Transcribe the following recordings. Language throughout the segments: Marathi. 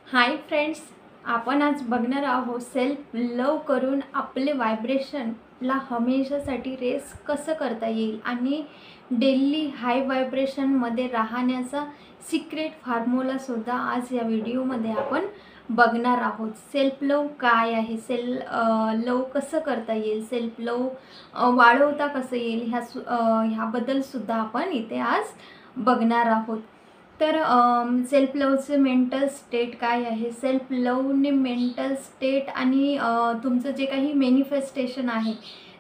हाय फ्रेंड्स, आपण आज बघणार आहोत सेल्फ लव करून आपले व्हायब्रेशनला हमेशासाठी रेस कसं करता येईल आणि डेली हाय व्हायब्रेशनमध्ये राहण्याचा सिक्रेट फॉर्म्युलासुद्धा आज या व्हिडिओमध्ये आपण बघणार आहोत। सेल्फ लव काय आहे, लव कसं करता येईल, सेल्फ लव वाढवता कसं येईल, ह्याबद्दलसुद्धा आपण इथे आज बघणार आहोत। तर सेल्फ लवचं मेंटल स्टेट काय आहे, सेल्फ लवने मेंटल स्टेट आणि तुमचं जे काही मॅनिफेस्टेशन आहे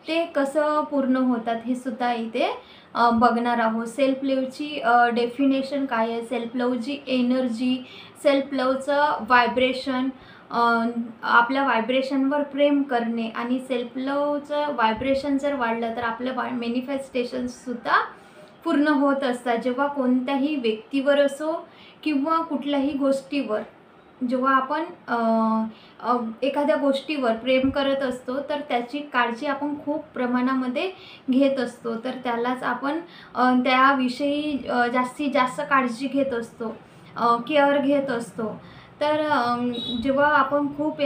ते कसं पूर्ण होतात हे सुद्धा इथे बघणार आहोत। सेल्फ लवची डेफिनेशन काय आहे, सेल्फ लवची एनर्जी, सेल्फ लवचं व्हायब्रेशन, आपल्या व्हायब्रेशनवर प्रेम करणे आणि सेल्फ लवचं व्हायब्रेशन जर वाढलं तर आपलं मॅनिफेस्टेशनसुद्धा पूर्ण होत असतात। जेव्हा कोणत्याही व्यक्तीवर असो किंवा कुठल्याही गोष्टीवर जेव्हा आपण एखाद्या गोष्टीवर प्रेम करत असतो तर त्याची काळजी आपण खूप प्रमाणामध्ये घेत असतो, तर त्यालाच आपण त्याविषयी जास्तीत जास्त काळजी घेत असतो, केअर घेत असतो। तर जेव्हा आपण खूप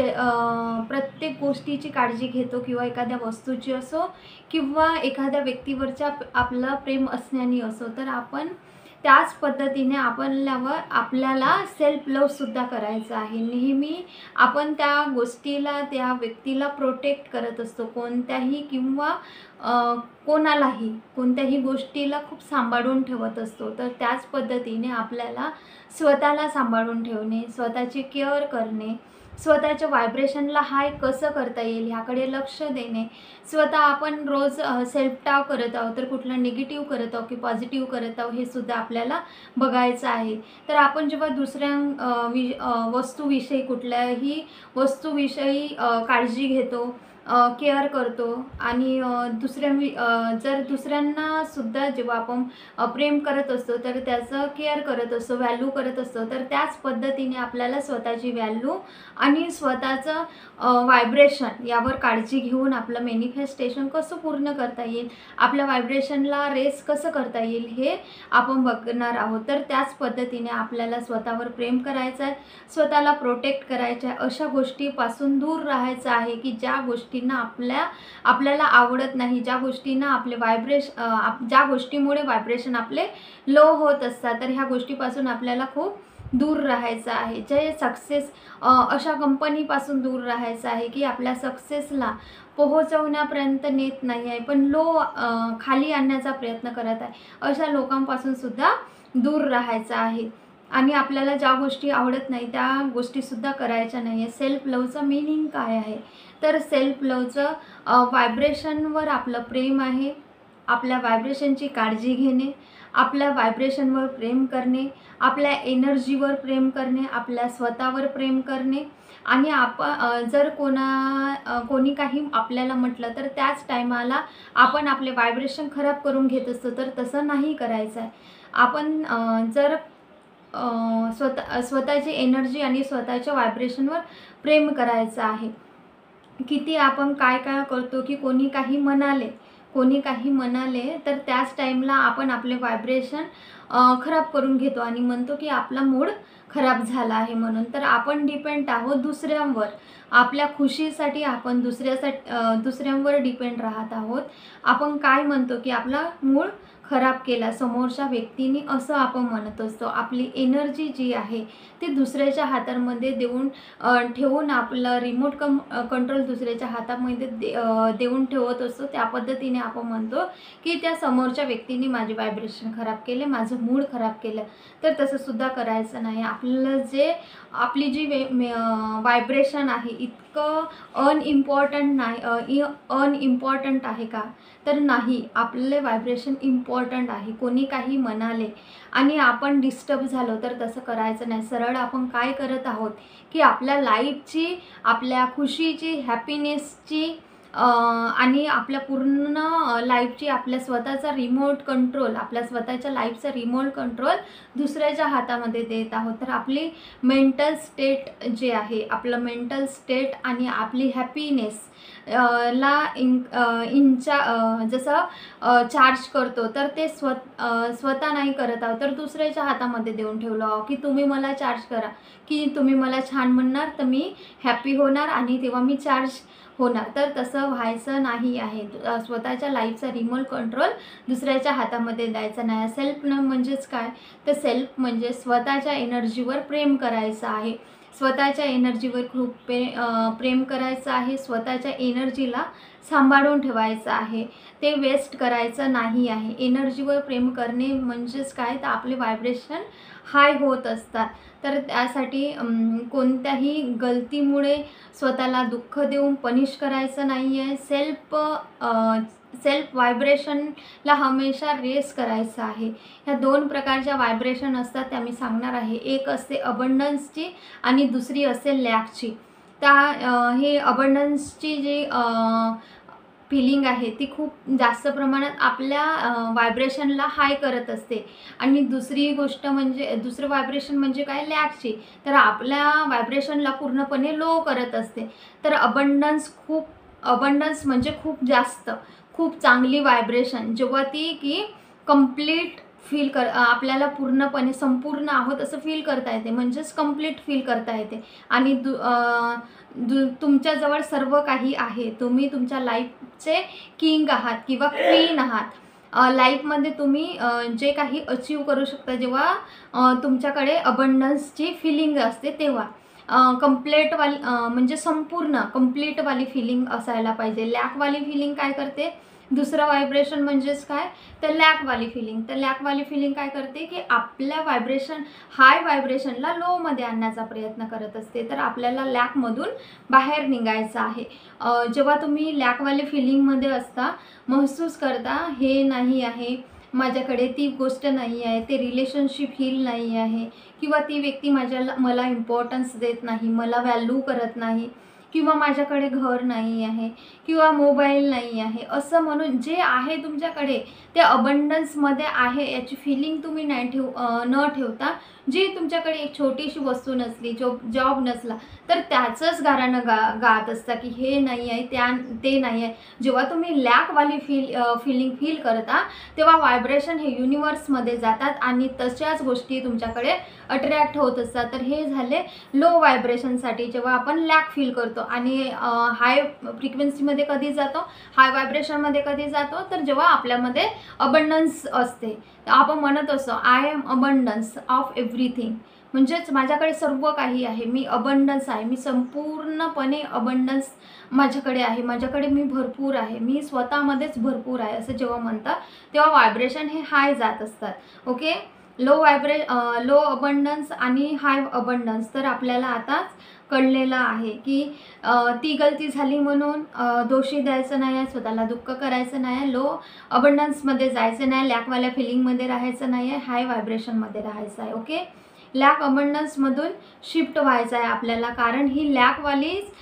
प्रत्येक गोष्टीची काळजी घेतो किंवा एखाद्या वस्तूची असो किंवा एखाद्या व्यक्तीवरच्या आपलं प्रेम असण्याने असो, तर आपण त्याच पद्धतीने आपल्याला सेल्फ लवसुद्धा करायचं आहे। नेहमी आपण त्या गोष्टीला, त्या व्यक्तीला प्रोटेक्ट करत असतो, कोणत्याही किंवा कोणालाही कोणत्याही गोष्टीला खूप सांभाळून ठेवत असतो। तर त्याच पद्धतीने आपल्याला स्वतःला सांभाळून ठेवणे, स्वतःची केअर करणे, स्वतःच्या व्हायब्रेशनला हाय कसं करता येईल ह्याकडे लक्ष देणे, स्वतः आपण रोज सेल्फ टॉक करत आहोत तर कुठलं निगेटिव्ह करत आहोत की पॉझिटिव्ह करत आहोत हे सुद्धा आपल्याला बघायचं आहे। तर आपण जेव्हा दुसऱ्या वस्तूविषयी, कुठल्याही वस्तूविषयी काळजी घेतो, केअर करतो आणि जर दुसऱ्यांनासुद्धा जेव्हा आपण प्रेम करत असतो तर त्याचं केअर करत असतो, व्हॅल्यू करत असतो, तर त्याच पद्धतीने आपल्याला स्वतःची व्हॅल्यू आणि स्वतःचं व्हायब्रेशन यावर काळजी घेऊन आपलं मॅनिफेस्टेशन कसं पूर्ण करता येईल, आपल्या व्हायब्रेशनला रेस कसं करता येईल हे आपण बघणार आहोत। तर त्याच पद्धतीने आपल्याला स्वतःवर प्रेम करायचं आहे, स्वतःला प्रोटेक्ट करायचं आहे, अशा गोष्टीपासून दूर राहायचं आहे की ज्या गोष्टींना आपल्याला आवडत नाही, ज्या गोष्टींना ज्या गोष्टीमुळे व्हायब्रेशन आपले लो होत असतात, तर ह्या गोष्टीपासून आपल्याला खूप दूर राहायचं आहे। अशा कंपनीपासून दूर राहायचं आहे की आपल्या सक्सेसला पोहोचवण्यापर्यंत नेत नाही आहे पण खाली आणण्याचा प्रयत्न करत आहे, अशा लोकांपासून सुद्धा दूर राहायचं आहे। आणि आपल्याला ज्या गोष्टी आवडत नाही त्या गोष्टीसुद्धा करायच्या नाही आहे। सेल्फ लवचं मीनिंग काय आहे, तर सेल्फ लवचं व्हायब्रेशनवर आपलं प्रेम आहे, आपल्या व्हायब्रेशनची काळजी घेणे, आपल्या व्हायब्रेशनवर प्रेम करणे, आपल्या एनर्जीवर प्रेम करणे, आपल्या स्वतःवर प्रेम करणे आणि जर कोणी काही आपल्याला म्हटलं तर त्याच टायमाला आपण आपले व्हायब्रेशन खराब करून घेत असतो, तर तसं नाही करायचं आहे। आपण जर स्वतःची एनर्जी आणि स्वतःच्या व्हायब्रेशनवर प्रेम करायचं आहे। किती आपण काय करतो की कोणी काही म्हणाले तर त्याच टाईमला आपण आपले व्हायब्रेशन खराब करून घेतो आणि म्हणतो की आपला मूड खराब झाला आहे म्हणून। तर आपण डिपेंड आहोत दुसऱ्यांवर, आपल्या खुशीसाठी आपण दुसऱ्यांवर डिपेंड राहत आहोत। आपण काय म्हणतो की आपला मूड खराब केला समोरच्या व्यक्तीने असं आपण म्हणत असतो। आपली एनर्जी जी आहे ती दुसऱ्याच्या हातामध्ये ठेवून आपलं रिमोट कंट्रोल दुसऱ्याच्या हातामध्ये देऊन ठेवत असतो। त्या पद्धतीने आपण म्हणतो की त्या समोरच्या व्यक्तीने माझे व्हायब्रेशन खराब केले, माझं मूड खराब केलं, तर तसं सुद्धा करायचं नाही। आपली जी व्हायब्रेशन आहे इतकं अनइम्पॉर्टंट आहे का, तर नाही, आपले व्हायब्रेशन इम्पॉर्टंट आहे। कोणी काही म्हणाले आणि आपण डिस्टर्ब झालो तर तसं करायचं नाही। सरळ आपण काय करत आहोत की आपल्या लाईफची, आपल्या खुशीची, हॅपीनेसची आणि आपल्या पूर्ण लाईफची आपल्या स्वतःचा आपल्या स्वतःच्या लाईफचा रिमोट कंट्रोल दुसऱ्याच्या हातामध्ये देत आहोत। तर आपली मेंटल स्टेट जे आहे, आपलं मेंटल स्टेट आणि आपली हॅपीनेस ला जसं चार्ज करतो, तर ते स्वतः नाही करत आहोत, तर दुसऱ्याच्या हातामध्ये देऊन ठेवलो आहोत की तुम्ही मला चार्ज करा, की तुम्ही मला छान म्हणणार तर मी हॅपी होणार आणि तेव्हा मी चार्ज होणार. तर तसं व्हायचं नाही आहे. स्वतःच्या लाईफचा रिमोट कंट्रोल दुसऱ्याच्या हातामध्ये द्यायचा नाही. सेल्फ म्हणजेच काय, तर सेल्फ म्हणजे स्वतःच्या एनर्जीवर प्रेम करायचं आहे. स्वतःच्या एनर्जीवर खूप प्रेम करायचं आहे. स्वतःच्या एनर्जीला सांभाळून ठेवायचं आहे, ते वेस्ट करायचं नाही आहे. एनर्जीवर प्रेम करणे म्हणजेच काय, तर आपले व्हायब्रेशन हाय होत असतात. तर त्यासाठी कोणत्याही गलतीमुळे स्वतःला दुःख देऊन पनिश करायचं नाही आहे. सेल्फ व्हायब्रेशनला हमेशा रेस करायचं आहे. ह्या 2 प्रकारच्या व्हायब्रेशन असतात, त्या मी सांगणार आहे. एक असते अबंडन्सची आणि दुसरी असते लॅकची. हे अबंडन्सची जी फीलिंग आहे ती खूप जास्त प्रमाणात आपल्या व्हायब्रेशनला हाय करत असते. आणि दुसरी गोष्ट म्हणजे दुसरं व्हायब्रेशन म्हणजे काय, लॅकची, तर आपल्या व्हायब्रेशनला पूर्णपणे लो करत असते. तर अबंडन्स म्हणजे खूप जास्त, खूप चांगली व्हायब्रेशन, जेव्हा ती की कंप्लीट फील आपल्याला पूर्णपणे संपूर्ण आहोत असं फील करता येते, म्हणजेच कंप्लीट फील करता येते. आणि तुमच्याजवळ सर्व काही आहे. तुम्ही तुमच्या लाईफचे किंग आहात किंवा क्वीन आहात. लाईफमध्ये तुम्ही जे काही अचीव करू शकता जेव्हा तुमच्याकडे अबंडन्सची फिलिंग असते तेव्हा. म्हणजे संपूर्ण कंप्लीटवाली फिलिंग असायला पाहिजे. लॅकवाली फिलिंग काय करते, दुसरं व्हायब्रेशन म्हणजेच काय, तर लॅकवाली फिलिंग. तर लॅकवाली फिलिंग काय करते की आपल्या हाय व्हायब्रेशनला लोमध्ये आणण्याचा प्रयत्न करत असते. तर आपल्याला लॅकमधून बाहेर निघायचं आहे. जेव्हा तुम्ही लॅकवाली फिलिंगमध्ये असता, महसूस करता हे नाही आहे माझ्याकडे, ती गोष्ट नाही आहे, ते रिलेशनशिप हील नाही आहे, किंवा ती व्यक्ती मला इम्पॉर्टन्स देत नाही, मला व्हॅल्यू करत नाही, किंवा माझ्याकडे घर नाही आहे, किंवा मोबाईल नाही आहे, असं म्हणून जे आहे तुमच्याकडे ते अबंडन्समध्ये आहे याची फिलिंग तुम्ही न ठेवता, जी तुमच्याकडे एक छोटीशी वस्तू नसली, जॉब नसला, तर त्याचंच गाणं गात असता की हे नाही आहे, ते नाही आहे. जेव्हा तुम्ही लॅकवाली फिलिंग फील करता तेव्हा व्हायब्रेशन हे युनिवर्समध्ये जातात आणि तशाच गोष्टी तुमच्याकडे अट्रॅक्ट होत असतात. तर हे झाले लो व्हायब्रेशनसाठी, जेव्हा आपण लॅक फील करतो. आणि हाय फ्रिक्वेन्सीमध्ये कधी जातो, हाय व्हायब्रेशनमध्ये कधी जातो, तर जेव्हा आपल्यामध्ये अबंडन्स असते. आपण म्हणत असतो I am abundance of everything, म्हणजेच माझ्याकडे सर्व काही आहे, मी अबंडन्स आहे, मी संपूर्णपणे अबंडन्स माझ्याकडे आहे, माझ्याकडे मी भरपूर आहे, मी स्वतःमध्येच भरपूर आहे, असं जेव्हा म्हणतात तेव्हा व्हायब्रेशन हे हाय जात असतात. ओके, लो अबंडन्स आणि हाय अबंडन्स. तर आपल्याला आताच कळलेलं आहे की ती गलती झाली म्हणून दोषी द्यायचं नाही आहे, स्वतःला दुःख करायचं नाही आहे, लो अबंडन्समध्ये जायचं नाही, लॅकवाल्या फिलिंगमध्ये राहायचं नाही आहे, हाय व्हायब्रेशनमध्ये राहायचं आहे. ओके, लॅक अबंडन्समधून शिफ्ट व्हायचं आहे आपल्याला, कारण ही लॅकवालीच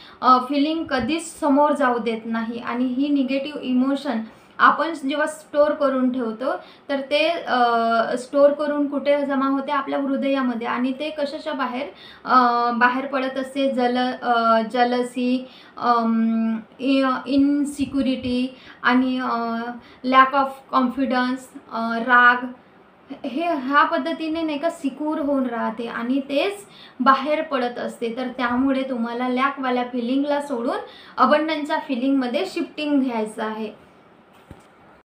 फिलिंग कधीच समोर जाऊ देत नाही. आणि ही निगेटिव्ह इमोशन आपण जेव्हा स्टोअर करून ठेवतो, तर ते स्टोअर करून कुठे जमा होते, आपल्या हृदयामध्ये. आणि ते कशाच्या बाहेर पडत असते, जलसी, इनसिक्युरिटी आणि लॅक ऑफ कॉन्फिडन्स, राग, ह्या पद्धतीने नाही का सिक्युअर होऊन राहते आणि तेच बाहेर पडत असते. तर त्यामुळे तुम्हाला लॅकवाल्या फिलिंगला सोडून अबंडन्सच्या फिलिंगमध्ये शिफ्टिंग घ्यायचं आहे.